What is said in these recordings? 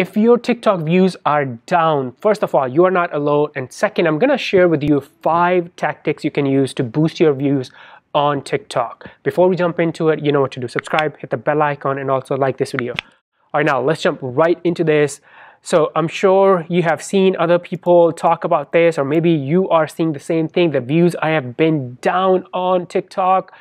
if your TikTok views are down, first of all, you are not alone. And second, I'm gonna share with you 5 tactics you can use to boost your views on TikTok. Before we jump into it, you know what to do. Subscribe, hit the bell icon, and also like this video. All right, now let's jump right into this. So I'm sure you have seen other people talk about this, or maybe you are seeing the same thing. The views I have been down on TikTok.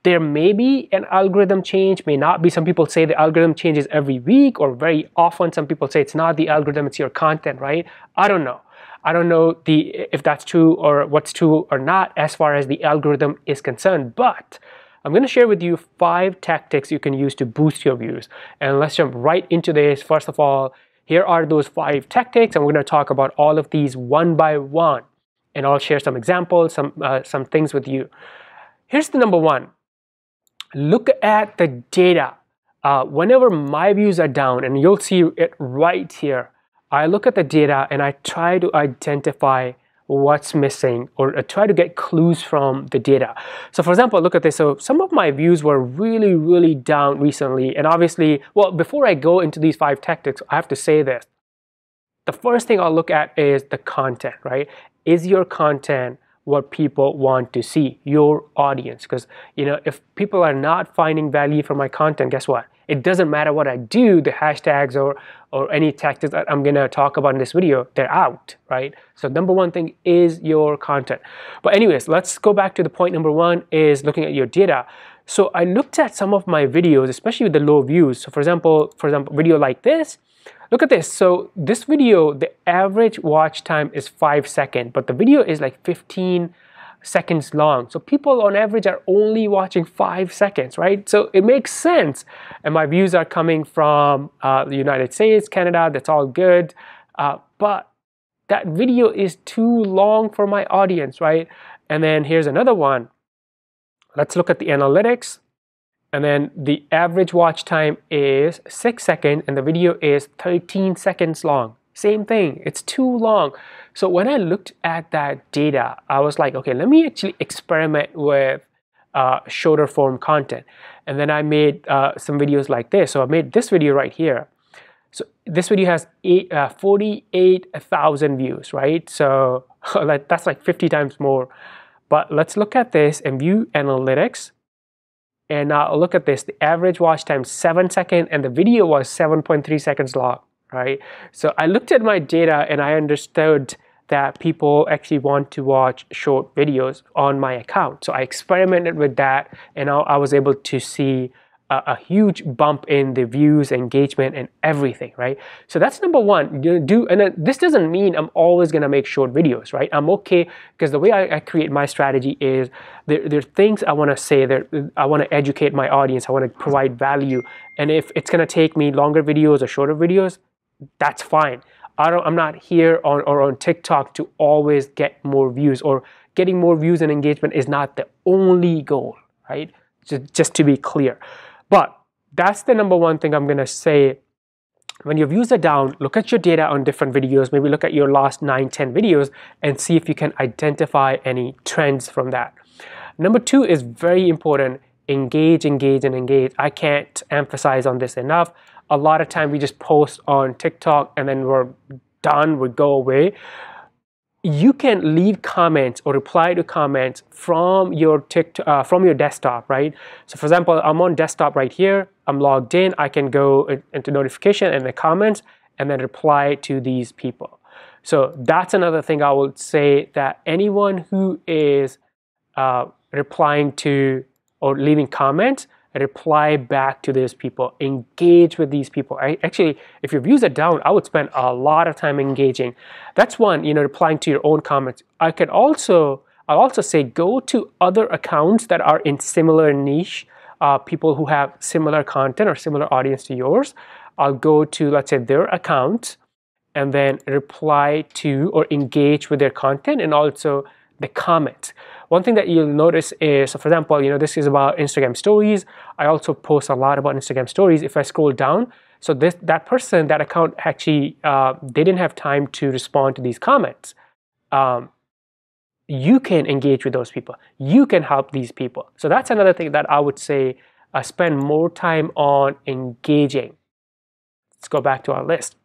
There may be an algorithm change, may not be. Some people say the algorithm changes every week or very often. Some people say it's not the algorithm, it's your content, right? I don't know. I don't know if that's true or what's true or not as far as the algorithm is concerned, but I'm going to share with you 5 tactics you can use to boost your views. And let's jump right into this. First of all, here are those 5 tactics, and we're going to talk about all of these one by one. And I'll share some examples, some things with you. Here's the number one. Look at the data. Whenever my views are down, and you'll see it right here, I look at the data and I try to identify what's missing, or try to get clues from the data. So for example, look at this. So some of my views were really down recently, and obviously, well, before I go into these 5 tactics, I have to say this. The first thing I'll look at is the content, right? Is your content what people want to see, your audience? Because, you know, if people are not finding value from my content, guess what? It doesn't matter what I do, the hashtags or any tactics that I'm gonna talk about in this video, they're out, right? So number one thing is your content. But anyways, let's go back to the point number 1 is looking at your data. So I looked at some of my videos, especially with the low views. So for example, video like this, look at this. So this video, the average watch time is 5 seconds, but the video is like 15 seconds long. So people on average are only watching 5 seconds, right? So it makes sense. And my views are coming from the United States, Canada, that's all good. But that video is too long for my audience, right? And then here's another one. Let's look at the analytics. And then the average watch time is 6 seconds and the video is 13 seconds long. Same thing, it's too long. So when I looked at that data, I was like, okay, let me actually experiment with shorter form content. And then I made some videos like this. So I made this video right here. So this video has 48,000 views, right? So that's like 50 times more. But let's look at this and view analytics. And now look at this, the average watch time 7 seconds and the video was 7.3 seconds long, right? So I looked at my data and I understood that people actually want to watch short videos on my account. So I experimented with that and now I was able to see a huge bump in the views, engagement, and everything, right? So that's number 1. And this doesn't mean I'm always gonna make short videos, right? I'm okay, because the way I create my strategy is there are things I wanna say, I wanna educate my audience, I wanna provide value. And if it's gonna take me longer videos or shorter videos, that's fine. I'm not here on TikTok to always get more views, or getting more views and engagement is not the only goal, right? Just to be clear. But that's the number 1 thing I'm going to say. When your views are down, look at your data on different videos, maybe look at your last 9, 10 videos and see if you can identify any trends from that. Number 2 is very important. Engage. I can't emphasize on this enough. A lot of time we just post on TikTok and then we're done, we go away. You can leave comments or reply to comments from your desktop, right? So for example, I'm on desktop right here, I'm logged in, I can go into notification and the comments and then reply to these people. So that's another thing I would say, that anyone who is replying to or leaving comments, reply back to those people, engage with these people. Actually, if your views are down, I would spend a lot of time engaging. That's one, you know, replying to your own comments. I'll also say go to other accounts that are in similar niche, people who have similar content or similar audience to yours. I'll go to, let's say, their account and then reply to or engage with their content and also the comments. One thing that you'll notice is, so for example, you know, this is about Instagram stories. I also post a lot about Instagram stories. If I scroll down, so that person, that account actually, they didn't have time to respond to these comments. You can engage with those people. You can help these people. So that's another thing that I would say, spend more time on engaging. let's go back to our list.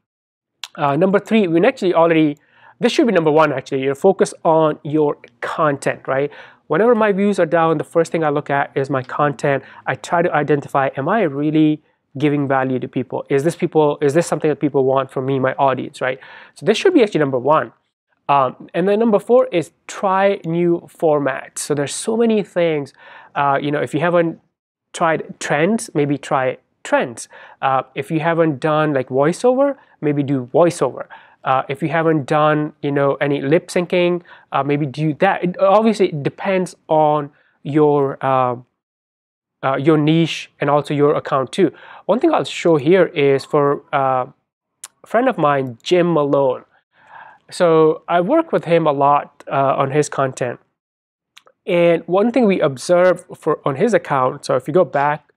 Number 3, we actually already, this should be number 1 actually. You focus on your content, right? Whenever my views are down, the first thing I look at is my content. I try to identify, am I really giving value to people? Is this something that people want from me, my audience, right? So this should be actually number 1. And then number 4 is try new formats. So there's so many things, if you haven't tried trends, maybe try trends. If you haven't done like voiceover, maybe do voiceover. If you haven't done, any lip syncing, maybe do that. Obviously, it depends on your niche and also your account too. One thing I'll show here is for a friend of mine, Jim Malone. So I work with him a lot on his content. And one thing we observe on his account, so if you go back,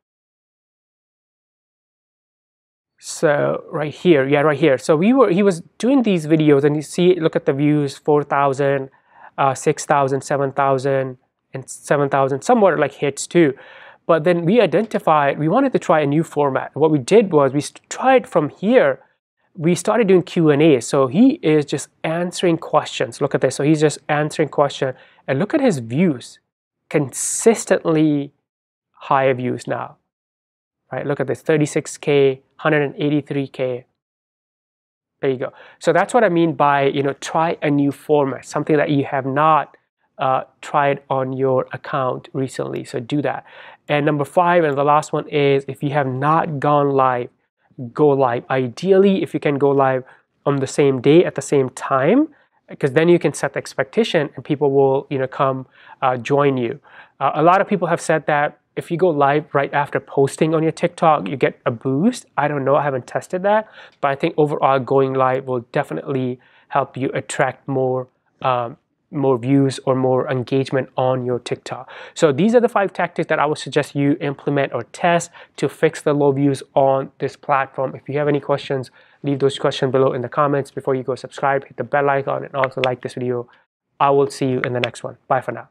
so right here. So he was doing these videos, and you see, look at the views, 4,000, 6,000, 7,000, and 7,000, somewhat like hits too. But then we identified, we wanted to try a new format. What we did was we tried from here, we started doing Q&A. So he is just answering questions. Look at this. So he's just answering questions, and look at his views, consistently high views now. Right, look at this, 36K, 183K. There you go. So that's what I mean by, try a new format, something that you have not tried on your account recently. So do that. And number 5, and the last one is, if you have not gone live, go live. Ideally, if you can go live on the same day at the same time, because then you can set the expectation and people will, come join you. A lot of people have said that if you go live right after posting on your TikTok, you get a boost. I don't know, I haven't tested that, but I think overall going live will definitely help you attract more views or more engagement on your TikTok. So these are the 5 tactics that I would suggest you implement or test to fix the low views on this platform. If you have any questions, leave those questions below in the comments. Before you go, subscribe, hit the bell icon, and also like this video. I will see you in the next one. Bye for now.